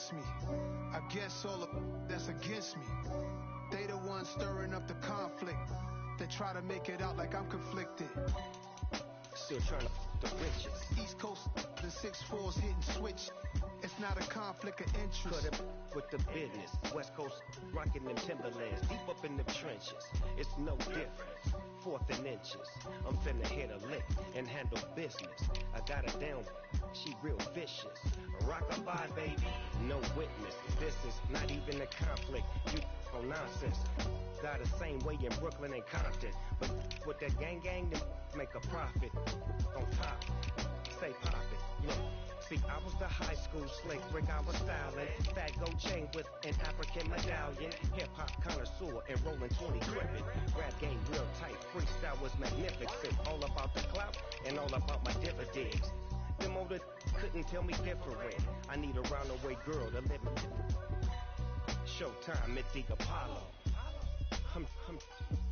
against me. I guess all of that's against me. They the ones stirring up the conflict. They try to make it out like I'm conflicted. Still trying to the riches. East Coast, the 6'4's hitting switch. It's not a conflict of interest. Cut it with the business. West Coast rocking them Timberlands. Deep up in the trenches. It's no different. Fourth and inches. I'm finna hit a lick and handle business. I got her down. She real vicious. Rock-a-bye, baby. No witness. This is not even a conflict. You on nonsense. Got the same way in Brooklyn and Compton. But with that gang, them make a profit. On top. Say pop it. Look. See, I was the high school slick brick I was styling. Fat gold chain with an African medallion. Hip-hop connoisseur and rolling 20 gripping. Rap game real tight. Freestyle was magnificent. All about the clout and all about my dividends. Them older couldn't tell me different. I need a round-away girl to live in. Showtime at the Apollo. I'm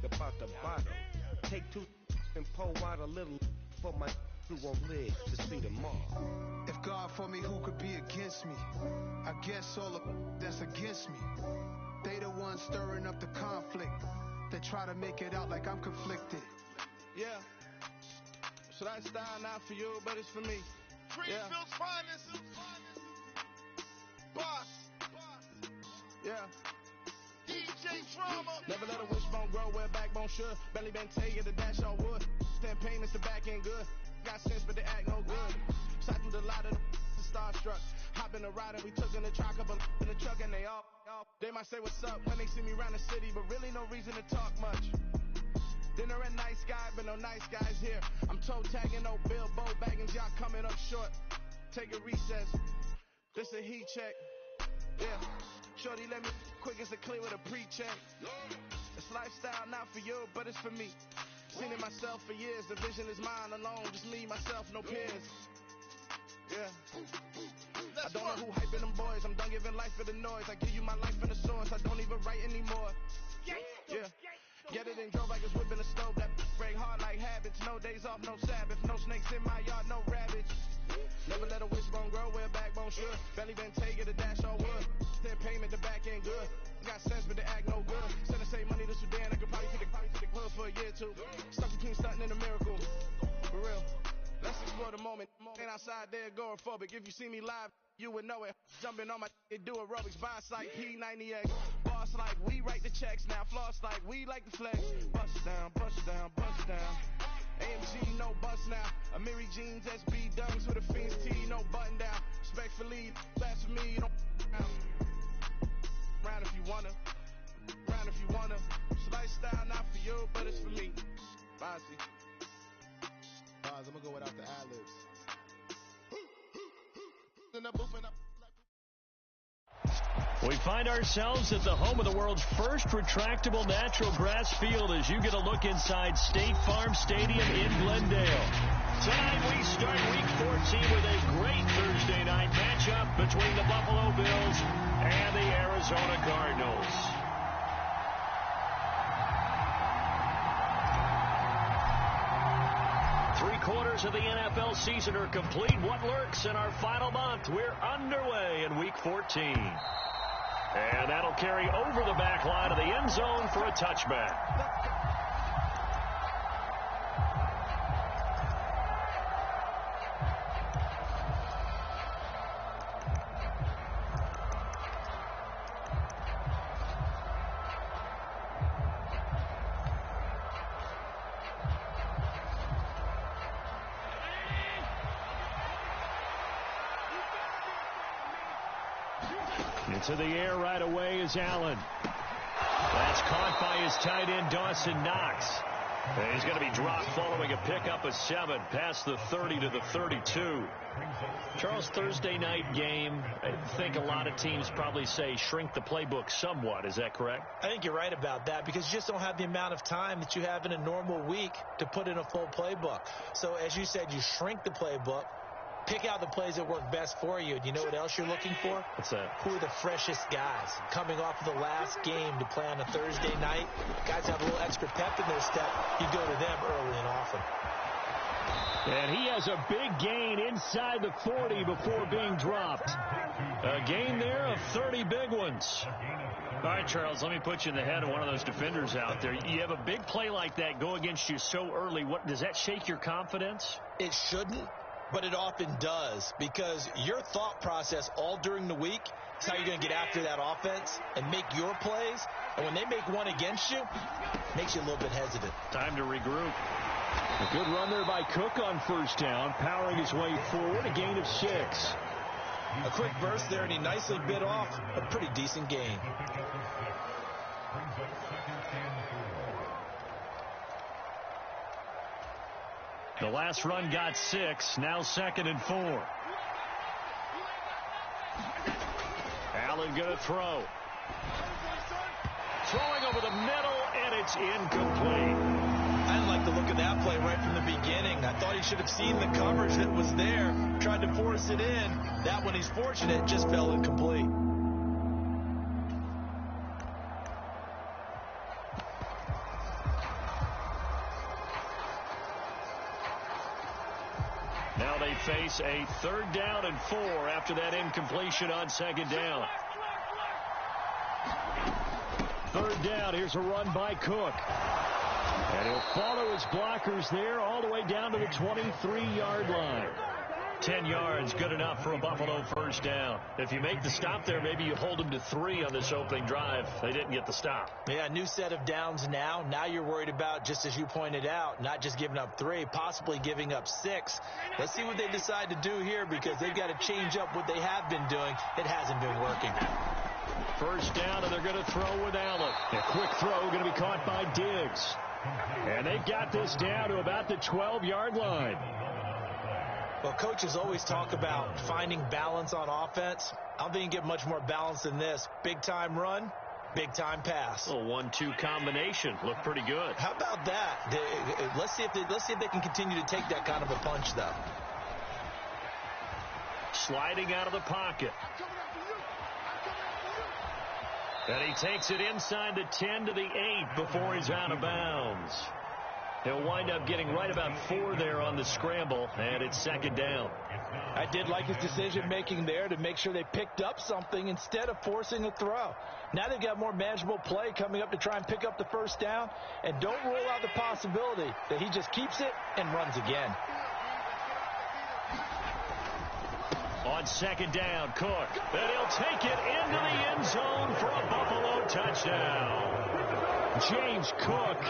about the bottom. Take two and pour out a little for my who won't live to see tomorrow. If God for me, who could be against me? I guess all of that's against me. They the ones stirring up the conflict. They try to make it out like I'm conflicted. Yeah. Should I style not for you, but it's for me. Greenfield's finest. Boss. Yeah. DJ Drama. Never let a wishbone grow where a backbone should. Belly been tell you the dash all wood. Stand pain is the back end good. Got sense, but they act no good. Shot through the lot of the starstruck. Hop in the ride and we took in the truck up in the truck and they all. They might say what's up when they see me around the city, but really no reason to talk much. Dinner at nice guy, but no nice guys here. I'm toe tagging, no Bilbo Baggins, y'all coming up short. Take a recess. This a heat check. Yeah. Shorty let me quick as a clear with a pre-check. It's lifestyle not for you, but it's for me. Seen it myself for years. The vision is mine alone. Just me, myself, no peers. Yeah. I don't know who hyping them boys. I'm done giving life for the noise. I give you my life in the source. I don't even write anymore. Yeah. Get it and drove like it's whipping the stove. That break hard like habits. No days off, no Sabbath. No snakes in my yard, no rabbits. Never let a wishbone grow where a backbone should. Belly been take it, a dash all wood. Their payment, the back end good. Got sense, but they act no good. Send the same money to Sudan. I could probably take the club for a year or two. Stuck between stunting and a miracle. For real. Let's explore the moment. Ain't outside there agoraphobic. If you see me live, you would know it. Jumping on my do aerobics. Boss like P90X. Boss like we write the checks now. Floss like we like the flex. Bust down, bust down, bust down. AMG, no bust now. Amiri jeans, SB dunks with a Fiends T, no button down. Respectfully, that's for me, you don't round if you wanna. Round if you wanna. It's lifestyle not for you, but it's for me. Bossy. I'm gonna go without the ad-libs. We find ourselves at the home of the world's first retractable natural grass field as you get a look inside State Farm Stadium in Glendale. Tonight we start Week 14 with a great Thursday night matchup between the Buffalo Bills and the Arizona Cardinals. Three-quarters of the NFL season are complete. What lurks in our final month? We're underway in Week 14. And that'll carry over the back line of the end zone for a touchback. Into the air right away is Allen. That's caught by his tight end, Dawson Knox. And he's going to be dropped following a pickup of 7 past the 30 to the 32. Charles, Thursday night game, I think a lot of teams probably say shrink the playbook somewhat. Is that correct? I think you're right about that because you just don't have the amount of time that you have in a normal week to put in a full playbook. So as you said, you shrink the playbook. Pick out the plays that work best for you. And you know what else you're looking for? What's that? Who are the freshest guys coming off of the last game to play on a Thursday night? Guys have a little extra pep in their step. You go to them early and often. And he has a big gain inside the 40 before being dropped. A gain there of 30 big ones. All right, Charles, let me put you in the head of one of those defenders out there. You have a big play like that go against you so early. What does that shake your confidence? It shouldn't, but it often does, because your thought process all during the week is how you're going to get after that offense and make your plays. And when they make one against you, it makes you a little bit hesitant. Time to regroup. A good run there by Cook on first down, powering his way forward, a gain of 6. A quick burst there, and he nicely bit off a pretty decent gain. The last run got 6, now 2nd and 4. Allen going to throw. Throwing over the middle, and it's incomplete. I didn't like the look of that play right from the beginning. I thought he should have seen the coverage that was there, tried to force it in. That one, he's fortunate, just fell incomplete. Now they face a 3rd down and 4 after that incompletion on 2nd down. 3rd down, here's a run by Cook. And he'll follow his blockers there all the way down to the 23-yard line. 10 yards, good enough for a Buffalo 1st down. If you make the stop there, maybe you hold them to 3 on this opening drive. They didn't get the stop. Yeah, new set of downs now. Now you're worried about, just as you pointed out, not just giving up 3, possibly giving up 6. Let's see what they decide to do here, because they've got to change up what they have been doing. It hasn't been working. 1st down, and they're going to throw with Allen. A quick throw going to be caught by Diggs. And they've got this down to about the 12-yard line. Well, coaches always talk about finding balance on offense. I don't think you can get much more balance than this. Big-time run, big-time pass. A 1-2 combination. Looked pretty good. How about that? Let's see if they can continue to take that kind of a punch, though. Sliding out of the pocket. And he takes it inside the 10 to the 8 before he's out of bounds. He'll wind up getting right about 4 there on the scramble, and it's 2nd down. I did like his decision-making there to make sure they picked up something instead of forcing a throw. Now they've got more manageable play coming up to try and pick up the 1st down, and don't rule out the possibility that he just keeps it and runs again. On 2nd down, Cook. And he'll take it into the end zone for a Buffalo touchdown. James Cook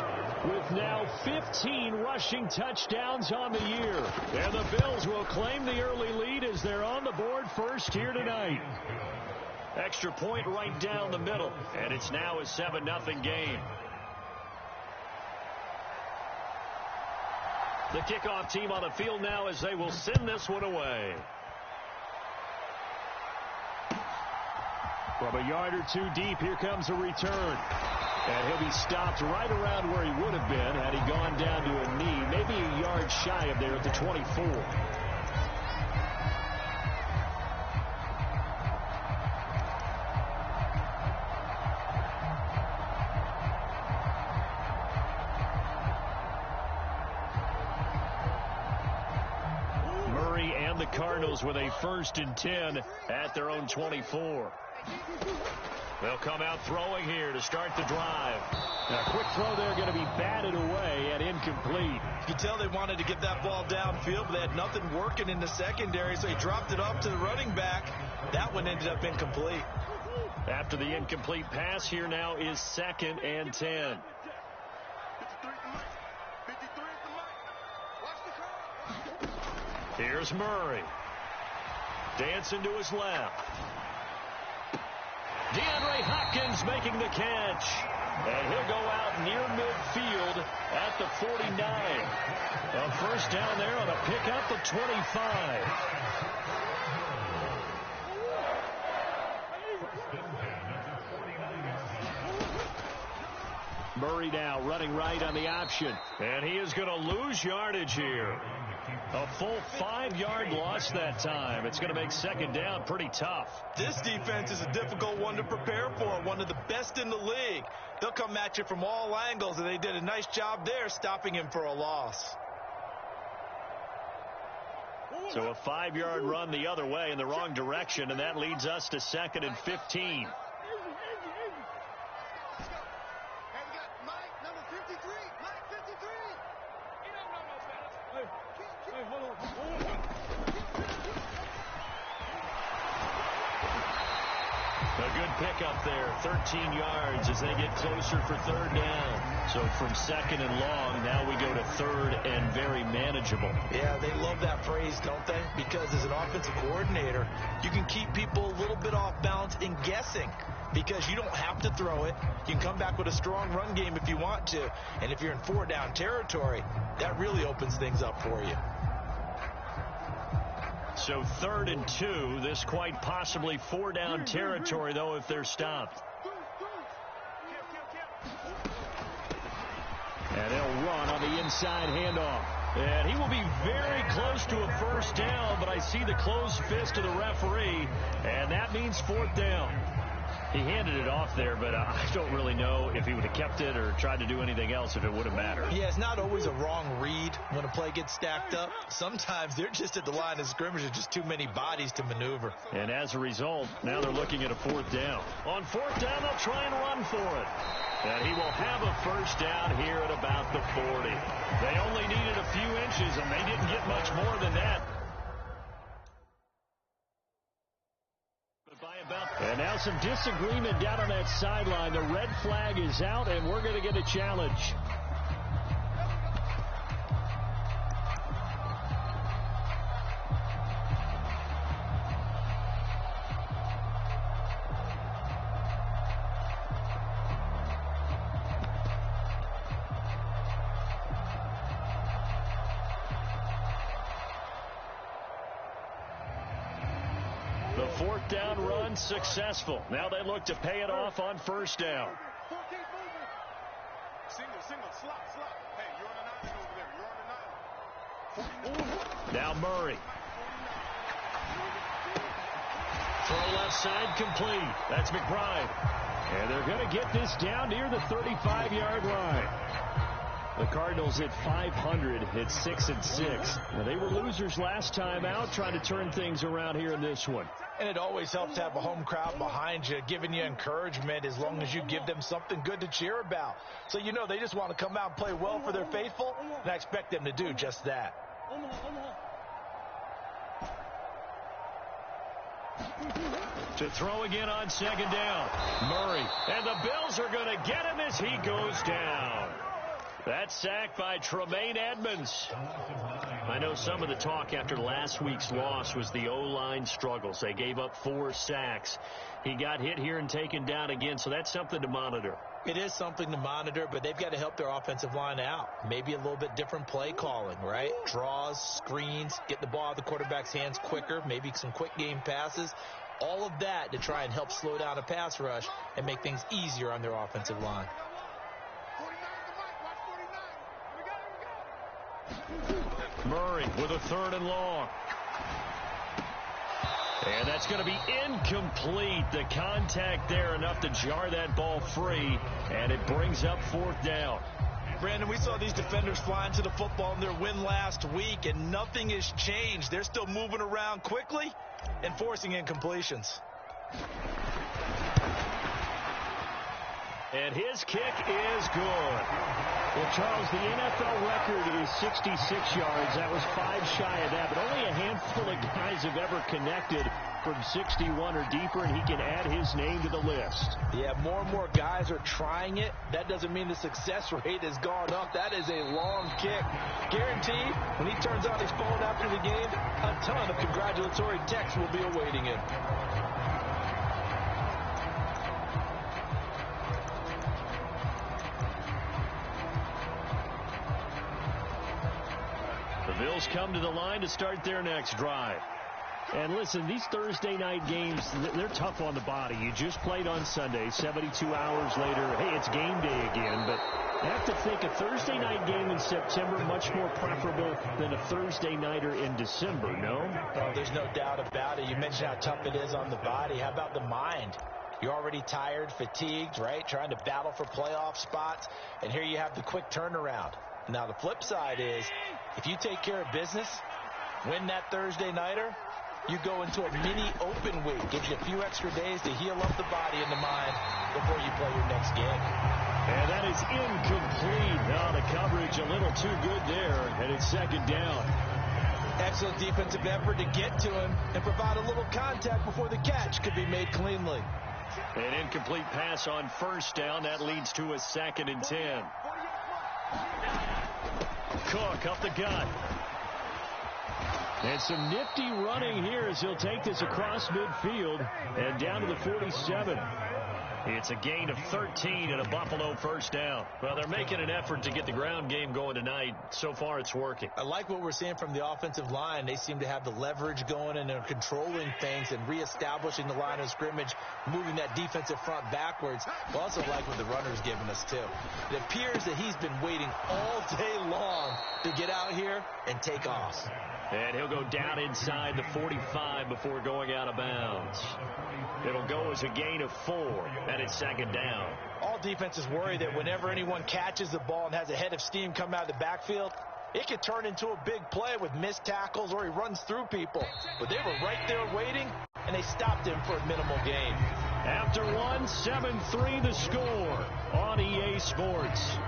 with now 15 rushing touchdowns on the year. And the Bills will claim the early lead as they're on the board first here tonight. Extra point right down the middle. And it's now a 7-0 game. The kickoff team on the field now as they will send this one away. From a yard or 2 deep, here comes a return. And he'll be stopped right around where he would have been had he gone down to a knee, maybe a yard shy of there at the 24. Murray and the Cardinals with a 1st and 10 at their own 24. They'll come out throwing here to start the drive. A quick throw there going to be batted away and incomplete. You can tell they wanted to get that ball downfield, but they had nothing working in the secondary, so he dropped it off to the running back. That one ended up incomplete. After the incomplete pass, here now is 2nd and 10. Here's Murray. Dancing to his left. DeAndre Hopkins making the catch. And he'll go out near midfield at the 49. A 1st down there on a pickup of 25. Murray now running right on the option. And he is going to lose yardage here. A full 5-yard loss that time. It's going to make 2nd down pretty tough. This defense is a difficult one to prepare for, one of the best in the league. They'll come at you from all angles, and they did a nice job there stopping him for a loss. So a 5-yard run the other way in the wrong direction, and that leads us to 2nd and 15. A good pickup there, 13 yards as they get closer for 3rd down. So from 2nd and long, now we go to 3rd and very manageable. Yeah, they love that phrase, don't they? Because as an offensive coordinator, you can keep people a little bit off balance in guessing because you don't have to throw it. You can come back with a strong run game if you want to. And if you're in 4-down territory, that really opens things up for you. So 3rd and 2, this quite possibly 4-down territory, though, if they're stopped. And they'll run on the inside handoff. And he will be very close to a 1st down, but I see the closed fist of the referee, and that means 4th down. He handed it off there, but I don't really know if he would have kept it or tried to do anything else if it would have mattered. Yeah, it's not always a wrong read when a play gets stacked up. Sometimes they're just at the line of scrimmage. There's just too many bodies to maneuver. And as a result, now they're looking at a 4th down. On 4th down, they'll try and run for it. And he will have a 1st down here at about the 40. They only needed a few inches, and they didn't get much more than that. And now some disagreement down on that sideline. The red flag is out, and we're going to get a challenge. The 4th down run successful. Now they look to pay it off on 1st down. Single, slot. Hey, you're on the 9 over there. You're on the 9. Now Murray. Throw left side complete. That's McBride. And they're going to get this down near the 35-yard line. The Cardinals hit 500, hit 6-6. Now, they were losers last time out, trying to turn things around here in this one. And it always helps to have a home crowd behind you, giving you encouragement as long as you give them something good to cheer about. So, you know, they just want to come out and play well for their faithful, and I expect them to do just that. To throw again on 2nd down. Murray. And the Bills are going to get him as he goes down. That sack by Tremaine Edmonds. I know some of the talk after last week's loss was the O-line struggles. They gave up 4 sacks. He got hit here and taken down again, so that's something to monitor. It is something to monitor, but they've got to help their offensive line out. Maybe a little bit different play calling, right? Draws, screens, get the ball out of the quarterback's hands quicker, maybe some quick game passes. All of that to try and help slow down a pass rush and make things easier on their offensive line. Murray with a 3rd and long. And that's going to be incomplete. The contact there enough to jar that ball free, and it brings up 4th down. Brandon, we saw these defenders flying to the football in their win last week, and nothing has changed. They're still moving around quickly and forcing incompletions. And his kick is good. Well, Charles, the NFL record is 66 yards. That was 5 shy of that, but only a handful of guys have ever connected from 61 or deeper, and he can add his name to the list. Yeah, more and more guys are trying it. That doesn't mean the success rate has gone up. That is a long kick. Guaranteed, when he turns on his phone after the game, a ton of congratulatory texts will be awaiting him. The Bills come to the line to start their next drive. And listen, these Thursday night games, they're tough on the body. You just played on Sunday, 72 hours later. Hey, it's game day again. But I have to think a Thursday night game in September much more preferable than a Thursday nighter in December, no? Oh, there's no doubt about it. You mentioned how tough it is on the body. How about the mind? You're already tired, fatigued, right? Trying to battle for playoff spots. And here you have the quick turnaround. Now, the flip side is, if you take care of business, win that Thursday nighter, you go into a mini open week. Gives you a few extra days to heal up the body and the mind before you play your next game. And that is incomplete. Now the coverage a little too good there, and it's second down. Excellent defensive effort to get to him and provide a little contact before the catch could be made cleanly. An incomplete pass on first down. That leads to a 2nd and 10. Cook up the gut. And some nifty running here as he'll take this across midfield and down to the 47. It's a gain of 13 and a Buffalo first down. Well, they're making an effort to get the ground game going tonight. So far, it's working. I like what we're seeing from the offensive line. They seem to have the leverage going, and they're controlling things and reestablishing the line of scrimmage, moving that defensive front backwards. I also like what the runner's giving us, too. It appears that he's been waiting all day long to get out here and take off. And he'll go down inside the 45 before going out of bounds. It'll go as a gain of 4, and it's second down. All defenses worry that whenever anyone catches the ball and has a head of steam come out of the backfield, it could turn into a big play with missed tackles or he runs through people. But they were right there waiting, and they stopped him for a minimal gain. After 1, 7-3 the score on EA Sports.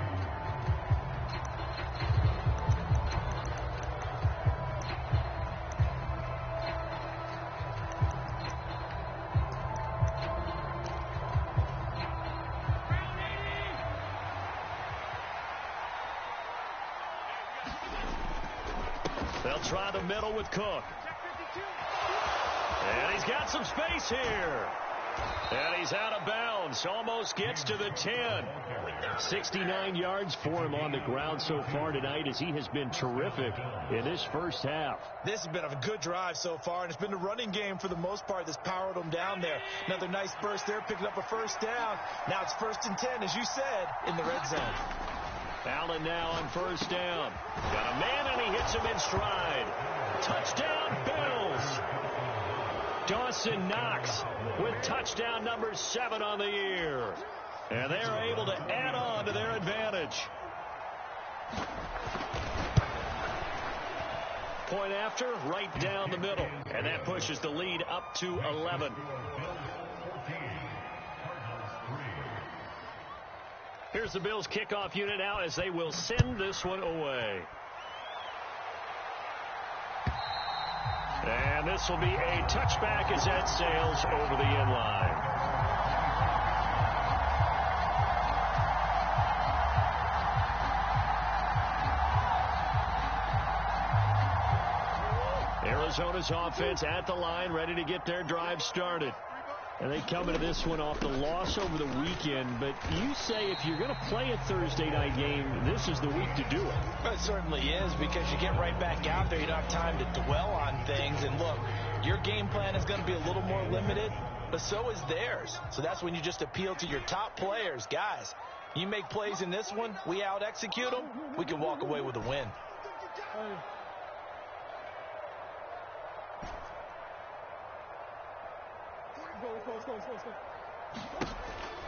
They'll try the middle with Cook. And he's got some space here. And he's out of bounds. Almost gets to the 10. 69 yards for him on the ground so far tonight as he has been terrific in this first half. This has been a good drive so far, and it's been the running game for the most part that's powered them down there. Another nice burst there, picking up a first down. Now it's 1st and 10, as you said, in the red zone. Allen now on first down. Got a man, and he hits him in stride. Touchdown, Bills. Dawson Knox with touchdown number 7 on the year. And they're able to add on to their advantage. Point after, right down the middle. And that pushes the lead up to 11. Here's the Bills kickoff unit now as they will send this one away. And this will be a touchback as that sails over the end line. Arizona's offense at the line, ready to get their drive started. And they come into this one off the loss over the weekend. But you say if you're going to play a Thursday night game, this is the week to do it. Well, it certainly is, because you get right back out there. You don't have time to dwell on things. And look, your game plan is going to be a little more limited, but so is theirs. So that's when you just appeal to your top players. Guys, you make plays in this one, we out-execute them, we can walk away with a win.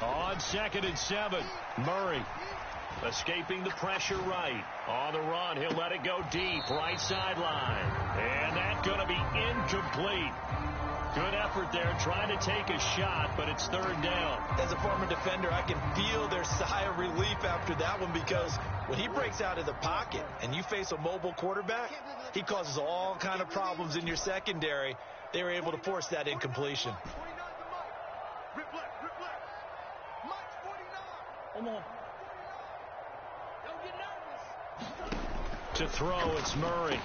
On 2nd and 7, Murray escaping the pressure right. On the run, he'll let it go deep, right sideline. And that's going to be incomplete. Good effort there, trying to take a shot, but it's 3rd down. As a former defender, I can feel their sigh of relief after that one, because when he breaks out of the pocket and you face a mobile quarterback, he causes all kind of problems in your secondary. They were able to force that incompletion. To throw, it's Murray.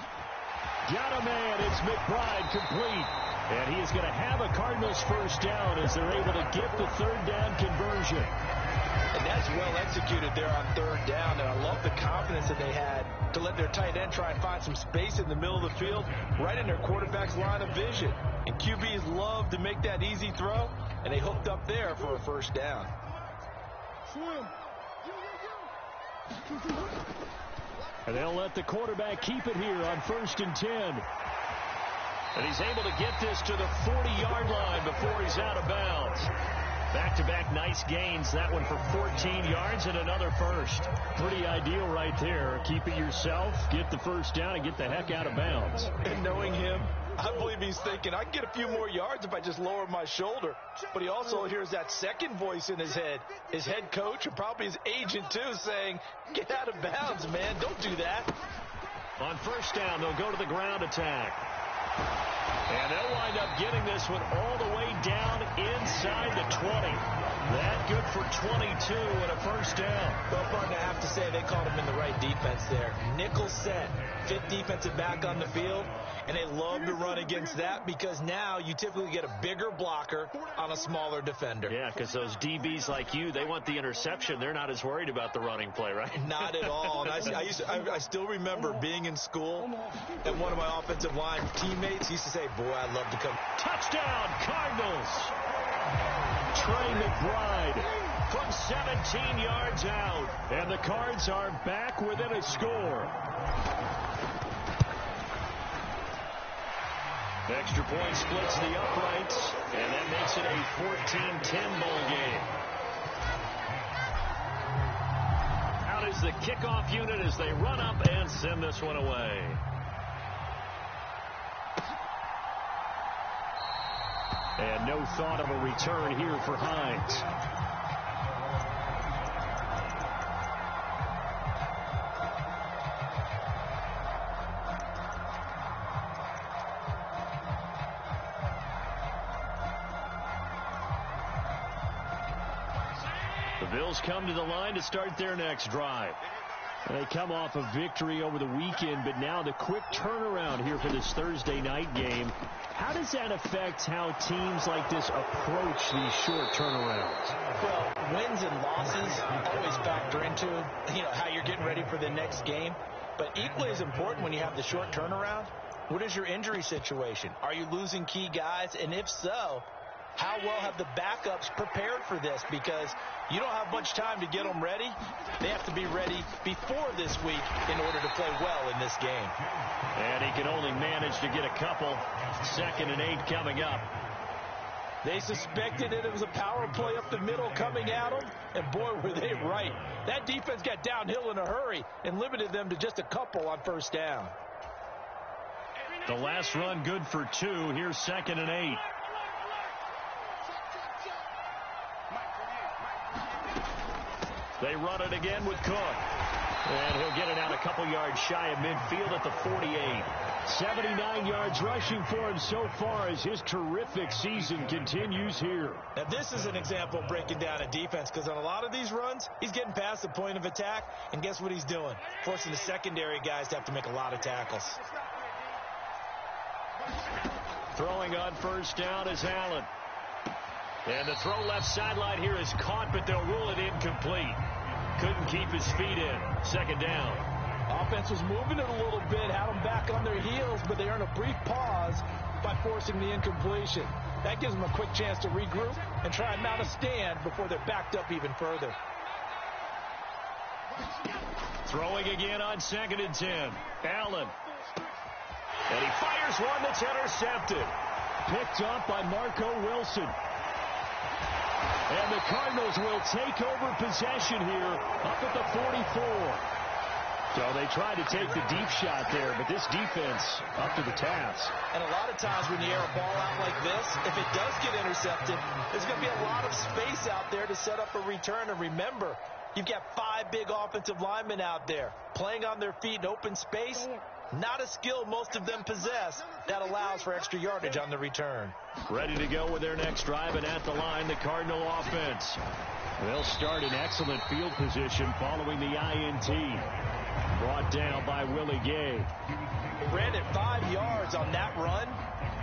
Got a man, it's McBride, complete. And he is going to have a Cardinals first down as they're able to get the 3rd down conversion. And that's well executed there on 3rd down. And I love the confidence that they had to let their tight end try and find some space in the middle of the field, right in their quarterback's line of vision. And QBs love to make that easy throw, and they hooked up there for a first down. And they'll let the quarterback keep it here on 1st and 10. And he's able to get this to the 40-yard line before he's out of bounds. Back back-to-back nice gains. That one for 14 yards and another first. Pretty ideal right there. Keep it yourself, get the first down, and get the heck out of bounds. And knowing him, I believe he's thinking, I can get a few more yards if I just lower my shoulder. But he also hears that second voice in his head, his head coach and probably his agent too, saying, get out of bounds, man. Don't do that. On first down, they'll go to the ground attack. And they'll wind up getting this one all the way down inside the 20. That good for 22 and a first down. Well, partner, I have to say they called him in the right defense there. Nickel set, fifth defensive back on the field, and they love to run against that because now you typically get a bigger blocker on a smaller defender. Yeah, because those DBs like you, they want the interception. They're not as worried about the running play, right? Not at all. And I still remember being in school, and one of my offensive line teammates used to say, boy, I'd love to come. Touchdown, Cardinals! Trey McBride from 17 yards out. And the Cards are back within a score. Extra point splits the uprights, and that makes it a 14-10 ball game. Out is the kickoff unit as they run up and send this one away. And no thought of a return here for Hines. The Bills come to the line to start their next drive. They come off a victory over the weekend, but now the quick turnaround here for this Thursday night game. How does that affect how teams like this approach these short turnarounds? Well, wins and losses always factor into, how you're getting ready for the next game. But equally as important when you have the short turnaround, what is your injury situation? Are you losing key guys? And if so, how well have the backups prepared for this? Because you don't have much time to get them ready. They have to be ready before this week in order to play well in this game. And he can only manage to get a couple. 2nd and 8 coming up. They suspected it was a power play up the middle coming at them, and boy, were they right. That defense got downhill in a hurry and limited them to just a couple on first down. The last run good for 2. Here's 2nd and 8. They run it again with Cook. And he'll get it out a couple yards shy of midfield at the 48. 79 yards rushing for him so far as his terrific season continues here. Now, this is an example of breaking down a defense because on a lot of these runs, he's getting past the point of attack, and guess what he's doing? Forcing the secondary guys to have to make a lot of tackles. Throwing on first down is Allen. And the throw left sideline here is caught, but they'll rule it incomplete. Couldn't keep his feet in. 2nd down. Offense was moving it a little bit, had them back on their heels, but they earn a brief pause by forcing the incompletion. That gives them a quick chance to regroup and try and mount a stand before they're backed up even further. Throwing again on 2nd and 10. Allen. And he fires one that's intercepted. Picked up by Marco Wilson. And the Cardinals will take over possession here up at the 44. So they tried to take the deep shot there, but this defense up to the task. And a lot of times when you air a ball out like this, if it does get intercepted, there's going to be a lot of space out there to set up a return. And remember, you've got 5 big offensive linemen out there playing on their feet in open space. Not a skill most of them possess that allows for extra yardage on the return. Ready to go with their next drive, and at the line, the Cardinal offense. They'll start in excellent field position following the INT. Brought down by Willie Gay. Ran it 5 yards on that run.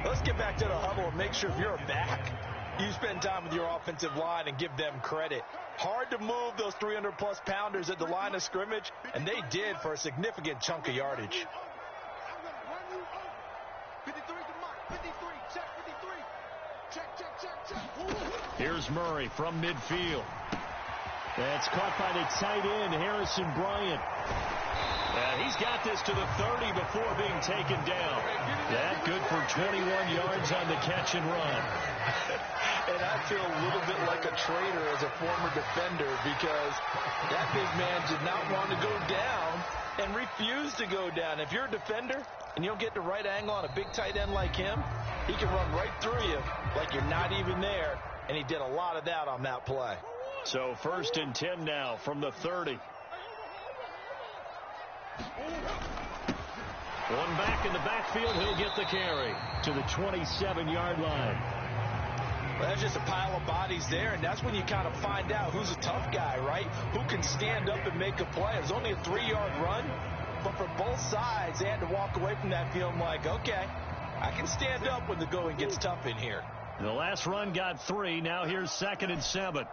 Let's get back to the huddle and make sure if you're a back, you spend time with your offensive line and give them credit. Hard to move those 300-plus pounders at the line of scrimmage, and they did for a significant chunk of yardage. Here's Murray from midfield. That's caught by the tight end, Harrison Bryant. And he's got this to the 30 before being taken down. That good for 21 yards on the catch and run. And I feel a little bit like a traitor as a former defender because that big man did not want to go down and refused to go down. If you're a defender and you don't get the right angle on a big tight end like him, he can run right through you like you're not even there, and he did a lot of that on that play. So 1st and 10 now from the 30. One back in the backfield, he'll get the carry to the 27-yard line. Well, that's just a pile of bodies there, and that's when you kind of find out who's a tough guy, right? Who can stand up and make a play. It was only a 3-yard run, but for both sides, they had to walk away from that feeling like, okay, I can stand up when the going gets tough in here. The last run got 3. Now here's 2nd and 7.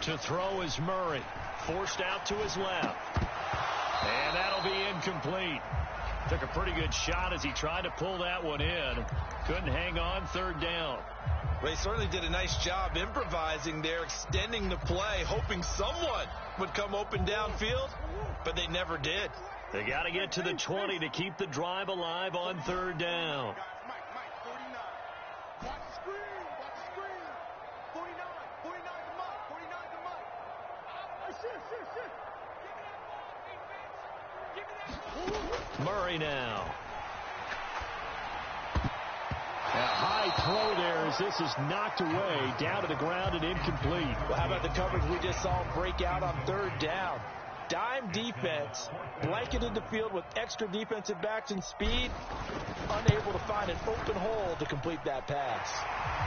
To throw is Murray. Forced out to his left. And that'll be incomplete. Took a pretty good shot as he tried to pull that one in. Couldn't hang on. 3rd down. They certainly did a nice job improvising there, extending the play, hoping someone would come open downfield, but they never did. They got to get to the 20 to keep the drive alive on 3rd down. Murray now. A high throw there as this is knocked away, down to the ground and incomplete. Well, how about the coverage we just saw him break out on 3rd down? Dime defense, blanketed the field with extra defensive backs and speed, unable to find an open hole to complete that pass.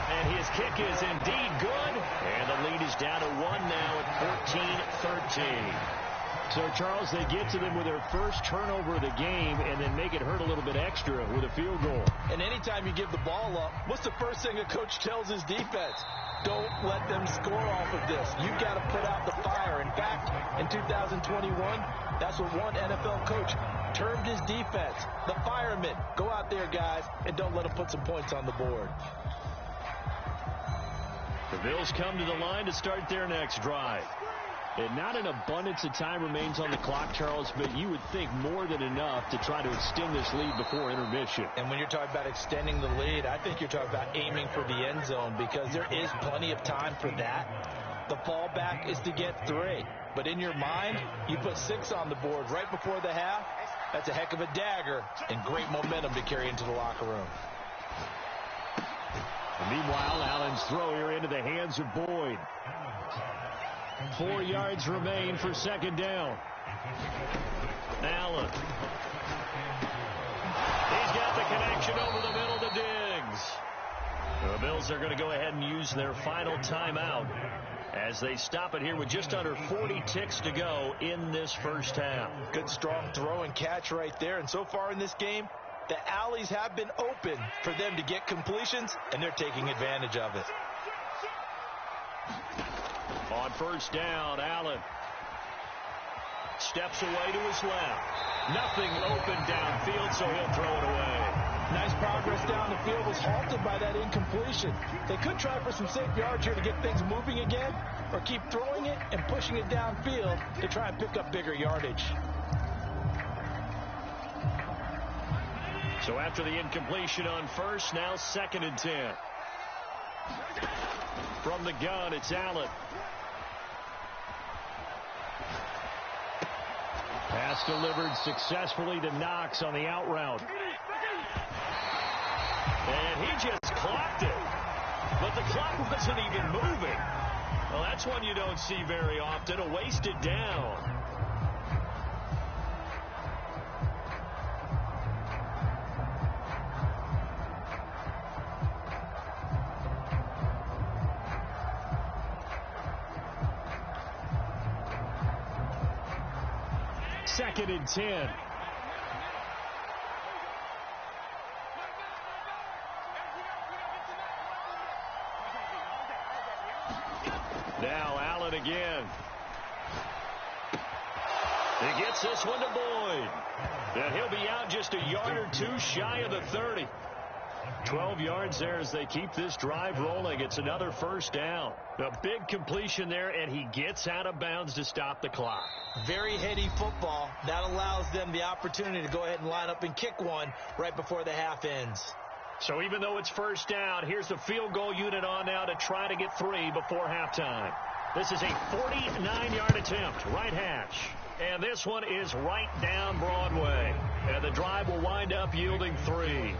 And his kick is indeed good, and the lead is down to 1 now at 14-13. So, Charles, they get to them with their first turnover of the game and then make it hurt a little bit extra with a field goal. And anytime you give the ball up, what's the first thing a coach tells his defense? Don't let them score off of this. You've got to put out the fire. In fact, in 2021, that's what one NFL coach termed his defense. The firemen. Go out there, guys, and don't let them put some points on the board. The Bills come to the line to start their next drive. And not an abundance of time remains on the clock, Charles, but you would think more than enough to try to extend this lead before intermission. And when you're talking about extending the lead, I think you're talking about aiming for the end zone because there is plenty of time for that. The fallback is to get 3. But in your mind, you put 6 on the board right before the half. That's a heck of a dagger and great momentum to carry into the locker room. And meanwhile, Allen's throw here into the hands of Boyd. 4 yards remain for 2nd down. Allen. He's got the connection over the middle to Diggs. The Bills are going to go ahead and use their final timeout as they stop it here with just under 40 ticks to go in this first half. Good strong throw and catch right there. And so far in this game, the alleys have been open for them to get completions, and they're taking advantage of it. On 1st down, Allen steps away to his left. Nothing open downfield, so he'll throw it away. Nice progress down the field was halted by that incompletion. They could try for some safe yards here to get things moving again, or keep throwing it and pushing it downfield to try and pick up bigger yardage. So after the incompletion on 1st, now 2nd and 10. From the gun, it's Allen. Pass delivered successfully to Knox on the out route. And he just clocked it. But the clock wasn't even moving. Well, that's one you don't see very often, a wasted down. Second and 10. Now Allen again. He gets this one to Boyd. And he'll be out just a yard or two shy of the 30. 12 yards there as they keep this drive rolling. It's another first down. A big completion there, and he gets out of bounds to stop the clock. Very heady football. That allows them the opportunity to go ahead and line up and kick one right before the half ends. So even though it's first down, here's the field goal unit on now to try to get 3 before halftime. This is a 49-yard attempt, right hash. And this one is right down Broadway. And the drive will wind up yielding 3.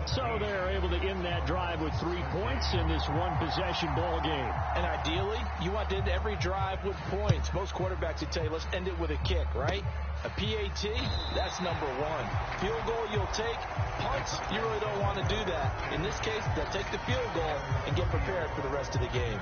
So they're able to end that drive with 3 points in this one-possession ball game. And ideally, you want to end every drive with points. Most quarterbacks would tell you, let's end it with a kick, right? A PAT, that's number 1. Field goal you'll take. Punts, you really don't want to do that. In this case, they'll take the field goal and get prepared for the rest of the game.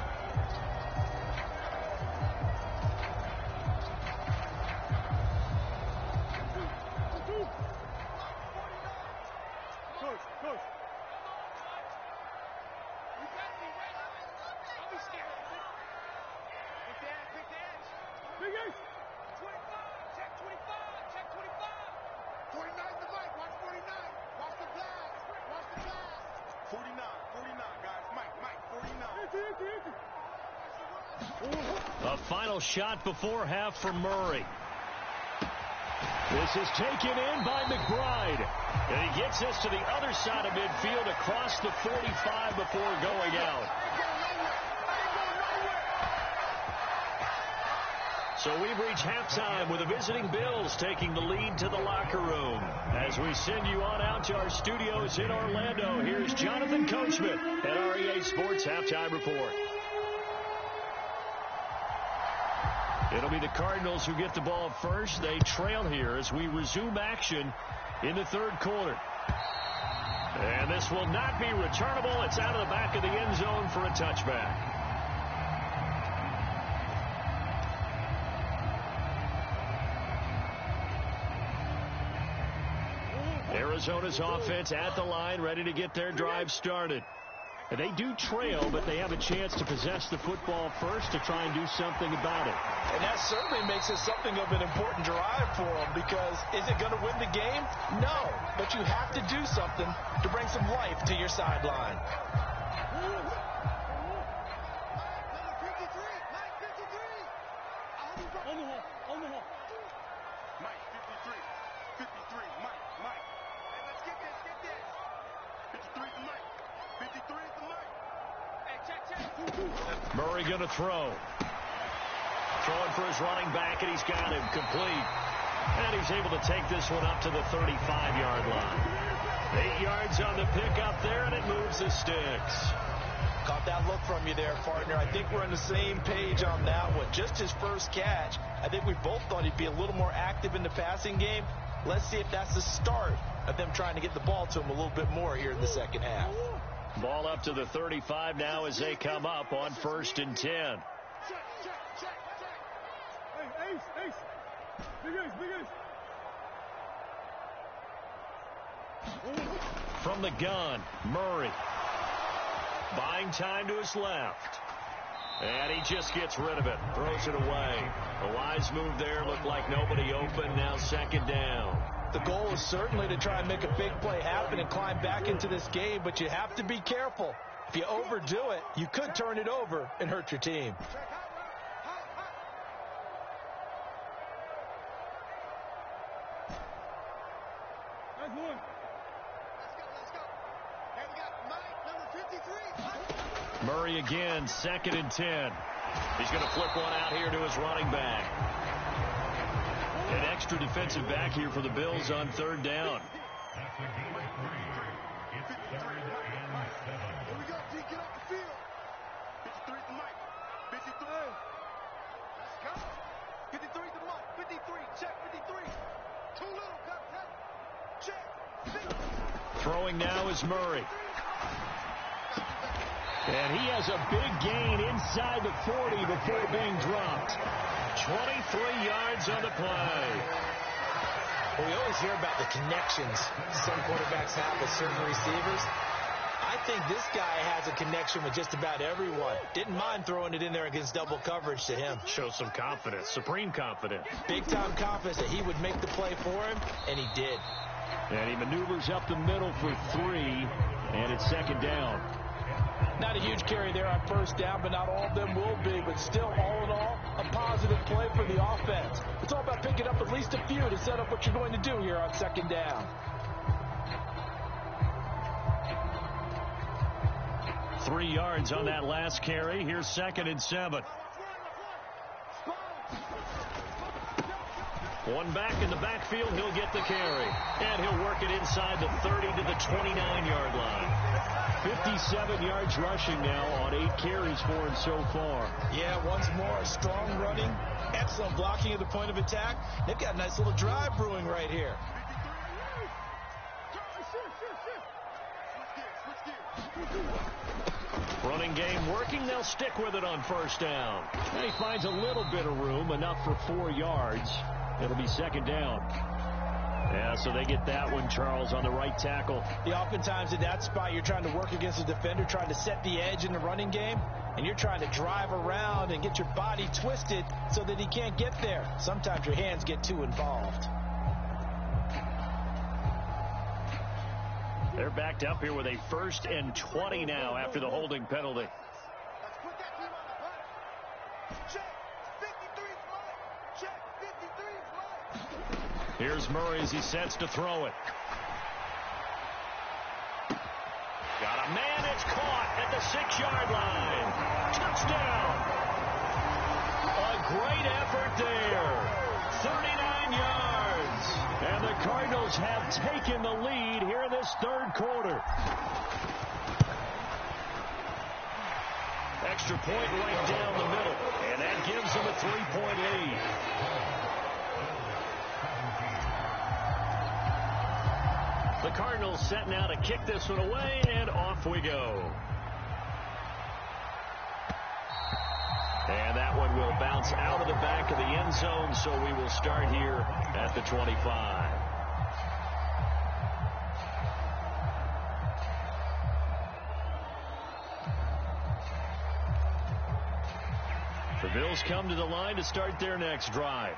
A final shot before half for Murray. This is taken in by McBride. And he gets this to the other side of midfield across the 45 before going out. So we've reached halftime with the visiting Bills taking the lead to the locker room. As we send you on out to our studios in Orlando, here's Jonathan Coachman at REA Sports Halftime Report. It'll be the Cardinals who get the ball first. They trail here as we resume action in the third quarter. And this will not be returnable. It's out of the back of the end zone for a touchback. Arizona's offense at the line, ready to get their drive started. And they do trail, but they have a chance to possess the football first to try and do something about it. And that certainly makes it something of an important drive for them, because is it going to win the game? No, but you have to do something to bring some life to your sideline. Murray going to throw. Throwing for his running back, and he's got him complete. And he's able to take this one up to the 35-yard line. 8 yards on the pickup there, and it moves the sticks. Caught that look from you there, partner. I think we're on the same page on that one. Just his first catch, I think we both thought he'd be a little more active in the passing game. Let's see if that's the start of them trying to get the ball to him a little bit more here in the second half. Ball up to the 35 now as they come up on 1st and 10. From the gun, Murray. Buying time to his left. And he just gets rid of it. Throws it away. A wise move there. Looked like nobody open. Now 2nd down. The goal is certainly to try and make a big play happen and climb back into this game, but you have to be careful. If you overdo it, you could turn it over and hurt your team. Murray again, 2nd and 10. He's going to flip one out here to his running back. An extra defensive back here for the Bills on 3rd down. Throwing now is Murray. And he has a big gain inside the 40 before being dropped. 23 yards on the play. Well, we always hear about the connections some quarterbacks have with certain receivers. I think this guy has a connection with just about everyone. Didn't mind throwing it in there against double coverage to him. Shows some confidence, supreme confidence. Big-time confidence that he would make the play for him, and he did. And he maneuvers up the middle for 3, and it's second down. Not a huge carry there on first down, but not all of them will be. But still, all in all, a positive play for the offense. It's all about picking up at least a few to set up what you're going to do here on second down. 3 yards on that last carry. Here's 2nd and 7. One back in the backfield. He'll get the carry. And he'll work it inside the 30 to the 29-yard line. 57 yards rushing now on 8 carries for him so far. Yeah, once more, strong running, excellent blocking at the point of attack. They've got a nice little drive brewing right here. Running game working. They'll stick with it on first down. And he finds a little bit of room, enough for 4 yards. It'll be second down. Yeah, so they get that one, Charles, on the right tackle. Yeah, oftentimes in that spot, you're trying to work against a defender, trying to set the edge in the running game, and you're trying to drive around and get your body twisted so that he can't get there. Sometimes your hands get too involved. They're backed up here with a 1st and 20 now after the holding penalty. Here's Murray as he sets to throw it. Got a man. It's caught at the 6-yard line. Touchdown. A great effort there. 39 yards. And the Cardinals have taken the lead here in this 3rd quarter. Extra point right down the middle. And that gives them a 3-point lead. The Cardinals set now to kick this one away, and off we go. And that one will bounce out of the back of the end zone, so we will start here at the 25. The Bills come to the line to start their next drive.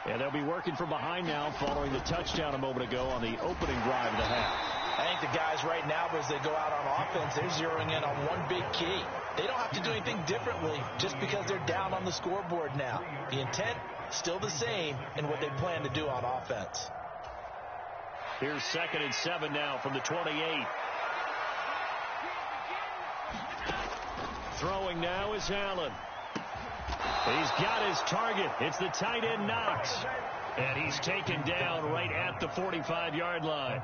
And they'll be working from behind now following the touchdown a moment ago on the opening drive of the half. I think the guys right now, as they go out on offense, they're zeroing in on one big key. They don't have to do anything differently just because they're down on the scoreboard now. The intent, still the same in what they plan to do on offense. Here's 2nd and 7 now from the 28. Throwing now is Allen. He's got his target. It's the tight end Knox. And he's taken down right at the 45-yard line.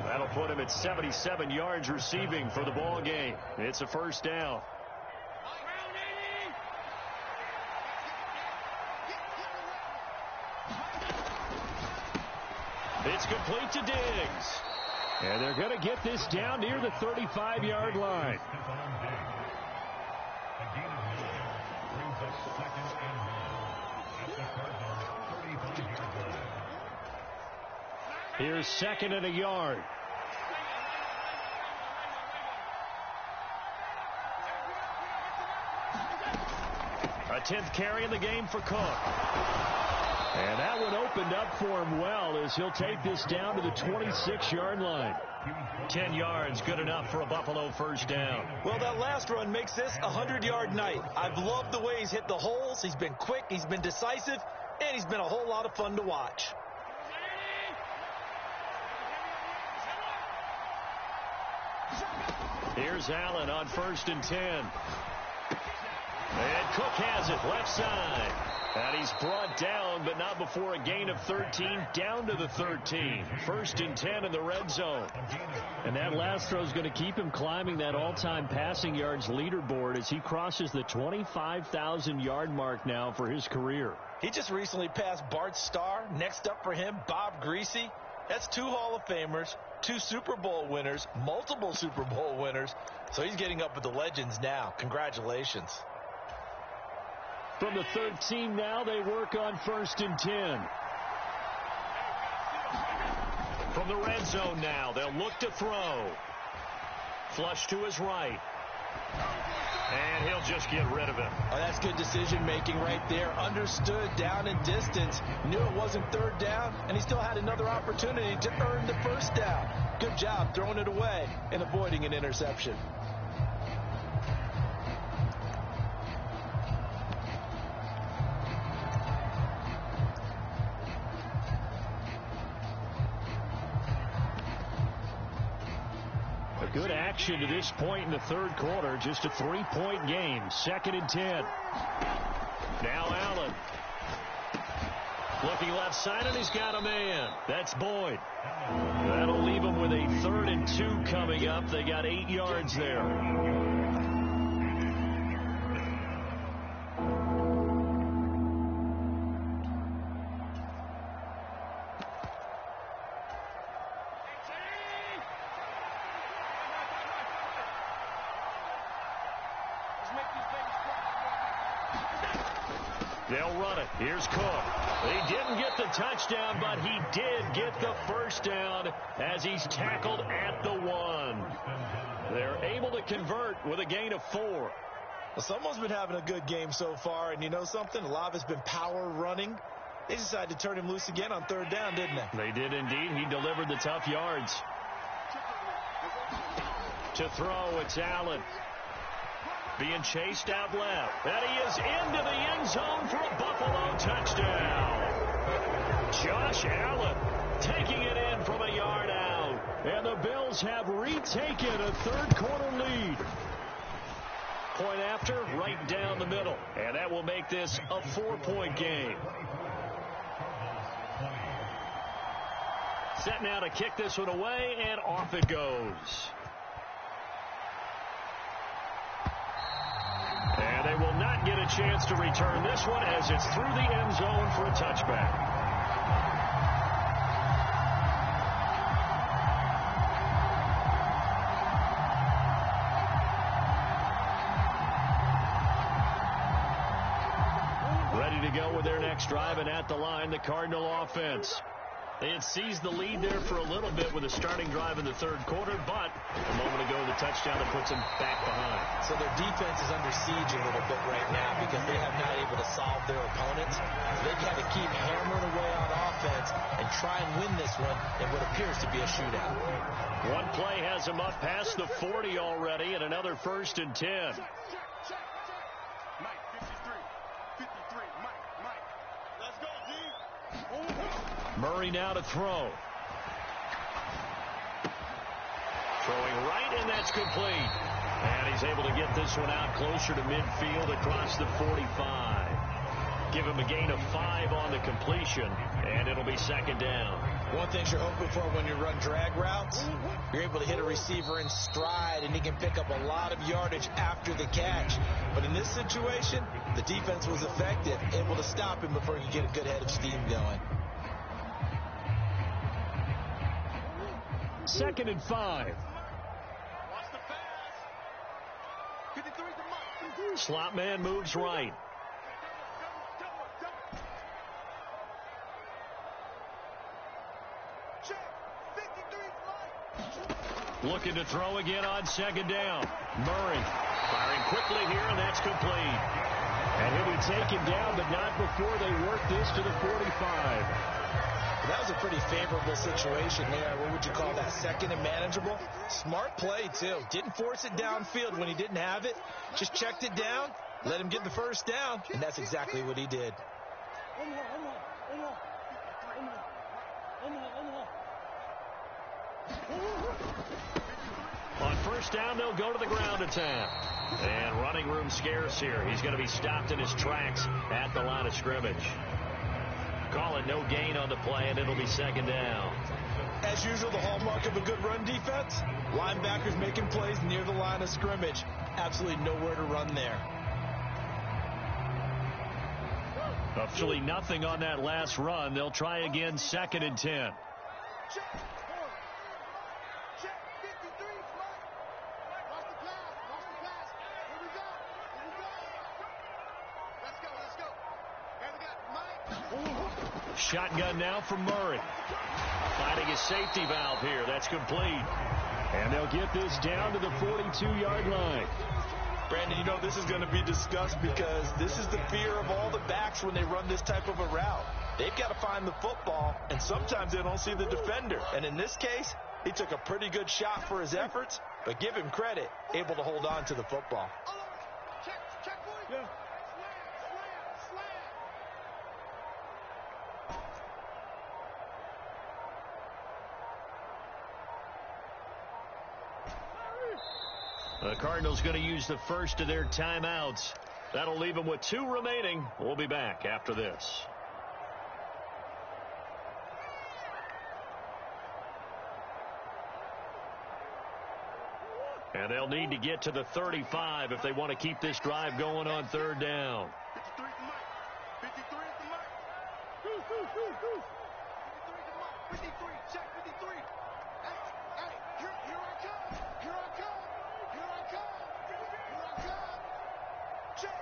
That'll put him at 77 yards receiving for the ball game. It's a 1st down. It's complete to Diggs. And they're going to get this down near the 35-yard line. Here's 2nd and a yard. A 10th carry in the game for Cook. And that one opened up for him well as he'll take this down to the 26-yard line. 10 yards, good enough for a Buffalo 1st down. Well, that last run makes this a 100-yard night. I've loved the way he's hit the holes. He's been quick, he's been decisive, and he's been a whole lot of fun to watch. Here's Allen on 1st and 10. And Cook has it left side. And he's brought down, but not before a gain of 13, down to the 13. 1st and 10 in the red zone. And that last throw is going to keep him climbing that all-time passing yards leaderboard as he crosses the 25,000-yard mark now for his career. He just recently passed Bart Starr. Next up for him, Bob Greasy. That's 2 Hall of Famers, 2 Super Bowl winners, multiple Super Bowl winners. So he's getting up with the legends now. Congratulations. From the 13 now, they work on 1st and 10. From the red zone now, they'll look to throw. Flush to his right. And he'll just get rid of it. Oh, that's good decision-making right there. Understood down and distance. Knew it wasn't third down, and he still had another opportunity to earn the first down. Good job throwing it away and avoiding an interception. Good action to this point in the third quarter. Just a 3-point game. 2nd and 10. Now Allen. Looking left side, and he's got a man. That's Boyd. That'll leave him with a 3rd and 2 coming up. They got 8 yards there. They'll run it. Here's Cook. He didn't get the touchdown, but he did get the first down as he's tackled at the 1. They're able to convert with a gain of 4. Well, someone's been having a good game so far, and you know something? A lot of it's been power running. They decided to turn him loose again on 3rd down, didn't they? They did indeed. He delivered the tough yards. To throw, it's Allen. Being chased out left. And he is into the end zone for a Buffalo touchdown. Josh Allen taking it in from a yard out. And the Bills have retaken a third quarter lead. Point after, right down the middle. And that will make this a 4-point game. Set now to kick this one away, and off it goes. And they will not get a chance to return this one as it's through the end zone for a touchback. Ready to go with their next drive, and at the line, the Cardinal offense. They had seized the lead there for a little bit with a starting drive in the third quarter, but a moment ago, the touchdown that puts them back behind. So their defense is under siege a little bit right now because they have not able to solve their opponents. They've got to keep hammering away on offense and try and win this one in what appears to be a shootout. One play has them up past the 40 already, and another 1st and 10. Mike, 53, Mike. Let's go, D. Murray now to throw. Throwing right, and that's complete. And he's able to get this one out closer to midfield across the 45. Give him a gain of 5 on the completion, and it'll be 2nd down. One thing you're hoping for when you run drag routes, you're able to hit a receiver in stride, and he can pick up a lot of yardage after the catch. But in this situation, the defense was effective, able to stop him before he could get a good head of steam going. 2nd and 5. Watch the pass. 53 to Mike. Slot man moves right. Looking to throw again on 2nd down. Murray firing quickly here, and that's complete. And he'll be taken down, but not before they work this to the 45. That was a pretty favorable situation there. What would you call that? 2nd and manageable? Smart play, too. Didn't force it downfield when he didn't have it. Just checked it down, let him get the first down, and that's exactly what he did. On 1st down, they'll go to the ground attack. And running room scarce here. He's going to be stopped in his tracks at the line of scrimmage. Call it no gain on the play, and it'll be 2nd down. As usual, the hallmark of a good run defense, linebackers making plays near the line of scrimmage. Absolutely nowhere to run there. Actually nothing on that last run. They'll try again, 2nd and 10. Shotgun now from Murray. Finding his safety valve here. That's complete. And they'll get this down to the 42-yard line. Brandon, you know this is going to be discussed because this is the fear of all the backs when they run this type of a route. They've got to find the football, and sometimes they don't see the defender. And in this case, he took a pretty good shot for his efforts, but give him credit, able to hold on to the football. The Cardinals going to use the first of their timeouts. That'll leave them with 2 remaining. We'll be back after this. And they'll need to get to the 35 if they want to keep this drive going on 3rd down. 53 is the mic. 53 is the mic. 53, check 53. Hey, here I come. Here I come. Here I come. Here I come. Check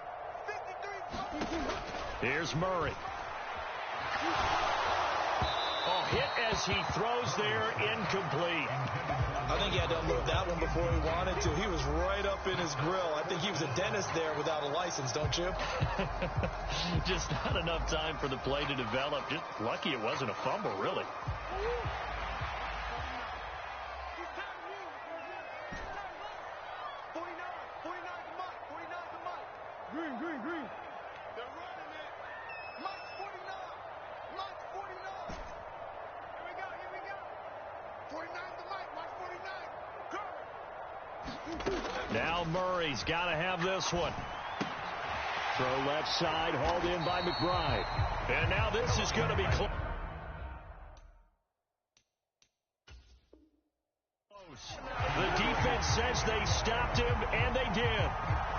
53. Here's Murray. Oh, hit as he throws there, incomplete. I think he had to unload that one before he wanted to. He was right up in his grill. I think he was a dentist there without a license, don't you? Just not enough time for the play to develop. Just lucky it wasn't a fumble, really. 49 the mic. 49 the mic. Green. They're running it. Mike's 49. Mike's 49. Here we go. 49 the mic. Mike's 49. Go. Now Murray's got to have this one. Throw left side, hauled in by McBride. And now this is going to be close. The defense says they stopped him, and they did.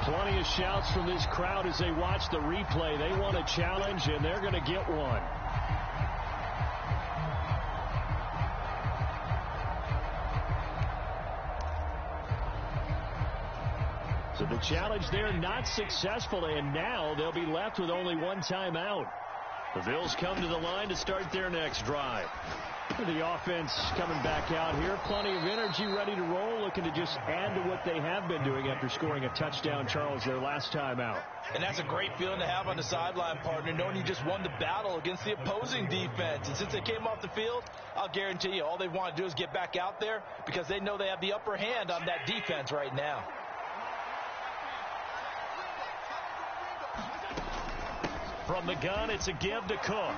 Plenty of shouts from this crowd as they watch the replay. They want a challenge, and they're going to get one. So the challenge there not successful, and now they'll be left with only 1 timeout. The Bills come to the line to start their next drive. The offense coming back out here. Plenty of energy, ready to roll, looking to just add to what they have been doing after scoring a touchdown, Charles, their last time out. And that's a great feeling to have on the sideline, partner, knowing you just won the battle against the opposing defense. And since they came off the field, I'll guarantee you all they want to do is get back out there because they know they have the upper hand on that defense right now. From the gun, it's a give to Cook.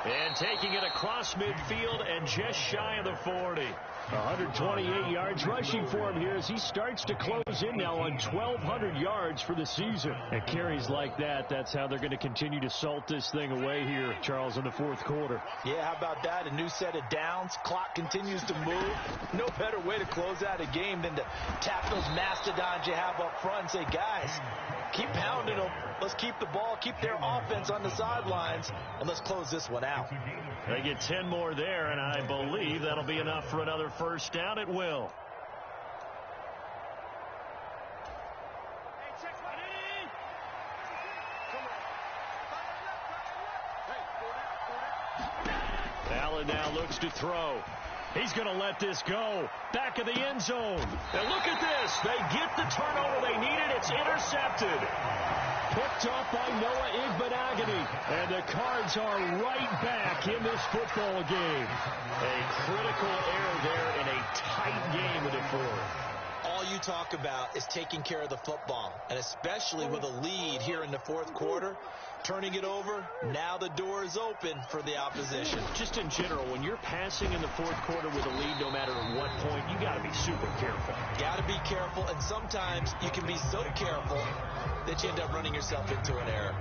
And taking it across midfield and just shy of the 40. 128 yards rushing for him here as he starts to close in now on 1,200 yards for the season. And carries like that, that's how they're going to continue to salt this thing away here, Charles, in the 4th quarter. Yeah, how about that? A new set of downs. Clock continues to move. No better way to close out a game than to tap those mastodons you have up front and say, guys, keep pounding them. Let's keep the ball, keep their offense on the sidelines, and let's close this one out. They get 10 more there, and I believe that'll be enough for another first down. It will. Allen now looks to throw. He's going to let this go. Back of the end zone. And look at this. They get the turnover they needed. It's intercepted. Picked off by Noah Igbenogany. And the Cards are right back in this football game. A critical error there in a tight game in the 4th. All you talk about is taking care of the football, and especially with a lead here in the 4th quarter, turning it over, now the door is open for the opposition. Just in general, when you're passing in the 4th quarter with a lead, no matter what point, you got to be super careful. Got to be careful, and sometimes you can be so careful that you end up running yourself into an error.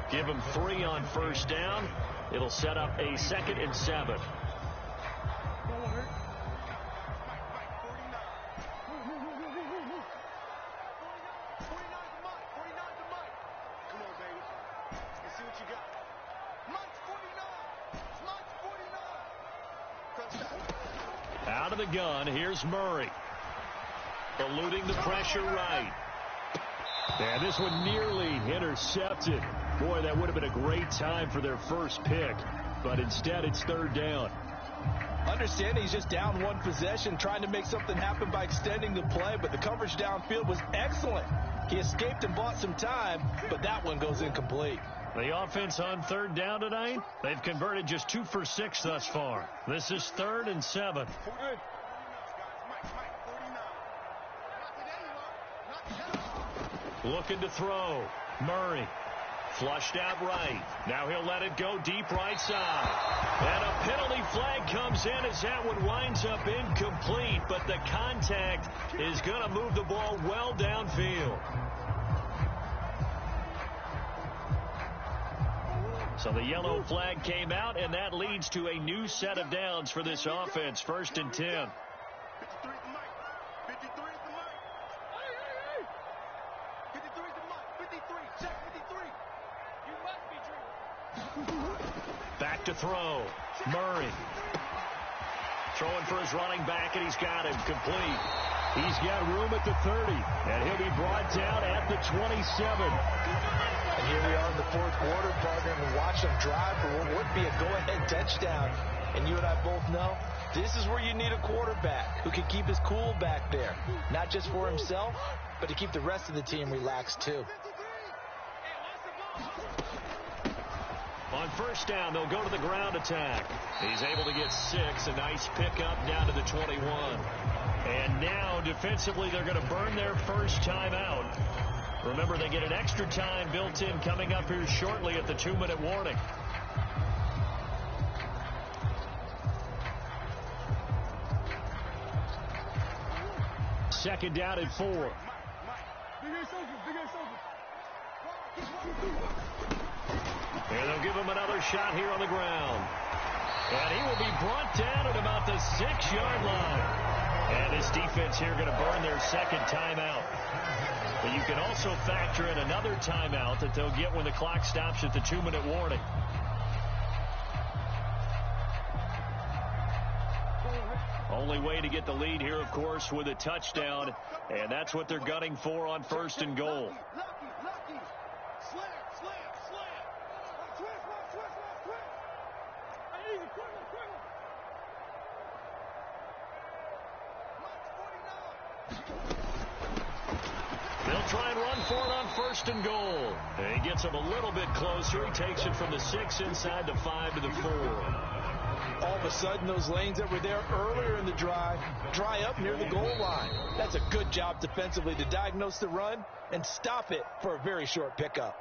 Give them 3 on first down. It'll set up a 2nd and 7. Out of the gun, here's Murray. Eluding the pressure right. And this one nearly intercepted. Boy, that would have been a great time for their first pick. But instead, it's 3rd down. Understanding he's just down one possession, trying to make something happen by extending the play, but the coverage downfield was excellent. He escaped and bought some time, but that one goes incomplete. The offense on third down tonight, they've converted just 2 for 6 thus far. This is 3rd and 7. Looking to throw. Murray. Flushed out right. Now he'll let it go deep right side. And a penalty flag comes in as that one winds up incomplete, but the contact is going to move the ball well downfield. So the yellow flag came out, and that leads to a new set of downs for this offense. 1st and 10. Back to throw. Murray. Throwing for his running back, and he's got him complete. He's got room at the 30, and he'll be brought down at the 27. And here we are in the 4th quarter, partner, and watch them drive for what would be a go-ahead touchdown. And you and I both know this is where you need a quarterback who can keep his cool back there, not just for himself, but to keep the rest of the team relaxed too. On 1st down, they'll go to the ground attack. He's able to get 6. A nice pickup down to the 21. And now, defensively, they're going to burn their first timeout. Remember, they get an extra time built in coming up here shortly at the 2-minute warning. Second down and 4. And they'll give him another shot here on the ground. And he will be brought down at about the 6-yard line. And this defense here going to burn their second timeout. But you can also factor in another timeout that they'll get when the clock stops at the 2-minute warning. Only way to get the lead here, of course, with a touchdown. And that's what they're gunning for on 1st and goal. They'll try and run for it on 1st and goal. And he gets him a little bit closer. He takes it from the 6 inside the 5 to the 4. All of a sudden, those lanes that were there earlier in the drive dry up near the goal line. That's a good job defensively to diagnose the run and stop it for a very short pickup.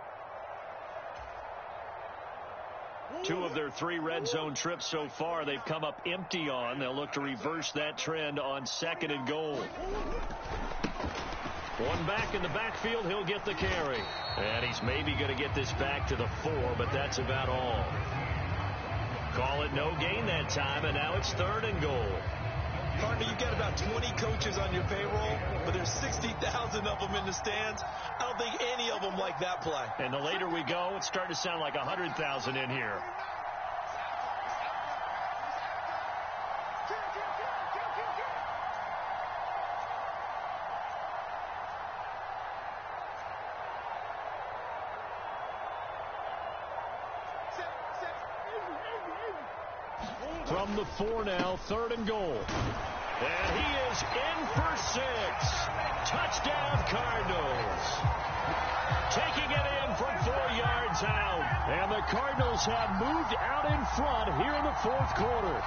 2 of their 3 red zone trips so far, they've come up empty on. They'll look to reverse that trend on 2nd and goal. One back in the backfield, he'll get the carry. And he's maybe going to get this back to the 4, but that's about all. Call it no gain that time, and now it's 3rd and goal. Partner, you've got about 20 coaches on your payroll, but there's 60,000 of them in the stands. I don't think any of them like that play. And the later we go, it's starting to sound like 100,000 in here. From the 4 now, 3rd and goal. And he is in for 6. Touchdown, Cardinals. Taking it in from 4 yards out. And the Cardinals have moved out in front here in the 4th quarter.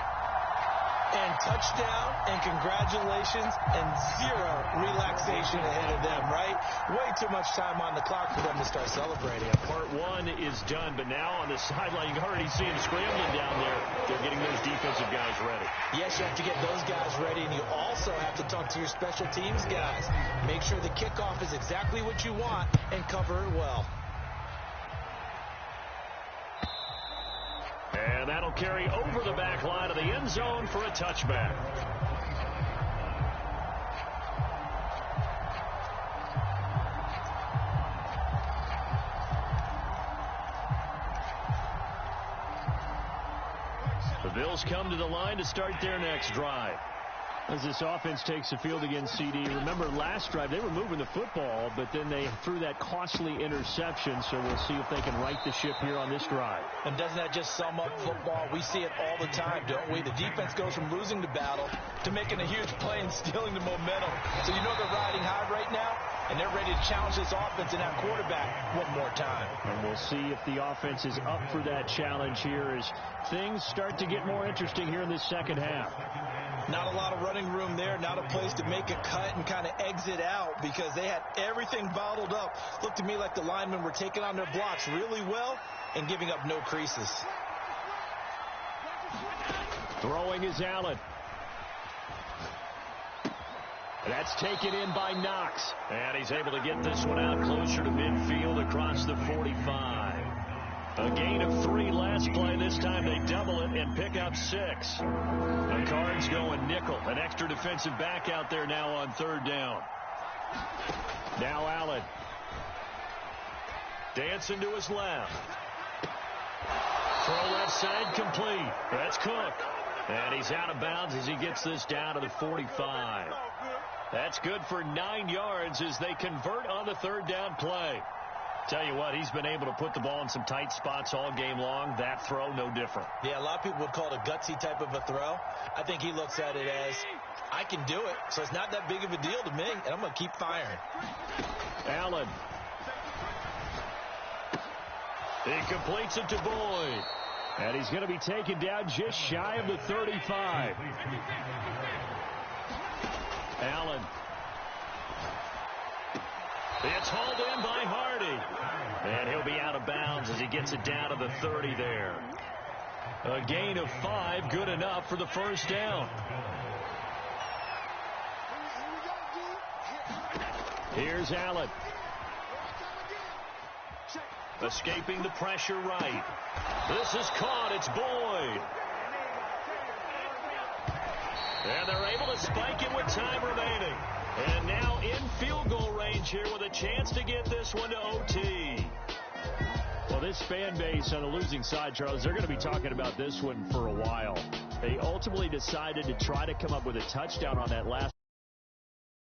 And touchdown and congratulations and 0 relaxation ahead of them, right? Way too much time on the clock for them to start celebrating. Part 1 is done, but now on the sideline, you can already see them scrambling down there. They're getting those defensive guys ready. Yes, you have to get those guys ready, and you also have to talk to your special teams guys. Make sure the kickoff is exactly what you want and cover it well. And that'll carry over the back line of the end zone for a touchback. The Bills come to the line to start their next drive. As this offense takes the field against CD, remember last drive they were moving the football, but then they threw that costly interception, so we'll see if they can right the ship here on this drive. And doesn't that just sum up football? We see it all the time, don't we? The defense goes from losing the battle to making a huge play and stealing the momentum. So you know they're riding high right now, and they're ready to challenge this offense and that quarterback one more time. And we'll see if the offense is up for that challenge here as things start to get more interesting here in this second half. Not a lot of running room there, not a place to make a cut and kind of exit out because they had everything bottled up. Looked to me like the linemen were taking on their blocks really well and giving up no creases. Throwing is Allen. That's taken in by Knox. And he's able to get this one out closer to midfield across the 45. A gain of 3 last play. This time they double it and pick up 6. The Cards going nickel. An extra defensive back out there now on 3rd down. Now Allen. Dancing to his left. Throw left side complete. That's Cook. And he's out of bounds as he gets this down to the 45. That's good for 9 yards as they convert on the 3rd down play. Tell you what, he's been able to put the ball in some tight spots all game long. That throw, no different. Yeah, a lot of people would call it a gutsy type of a throw. I think he looks at it as, I can do it, so it's not that big of a deal to me, and I'm going to keep firing. Allen. He completes it to Boyd. And he's going to be taken down just shy of the 35. Allen. It's hauled in by Hardy. And he'll be out of bounds as he gets it down to the 30 there. A gain of 5, good enough for the 1st down. Here's Allen. Escaping the pressure right. This is caught. It's Boyd. And they're able to spike it with time remaining. And now in field goal range here with a chance to get this one to OT. Well, this fan base on the losing side, Charles, they're going to be talking about this one for a while. They ultimately decided to try to come up with a touchdown on that last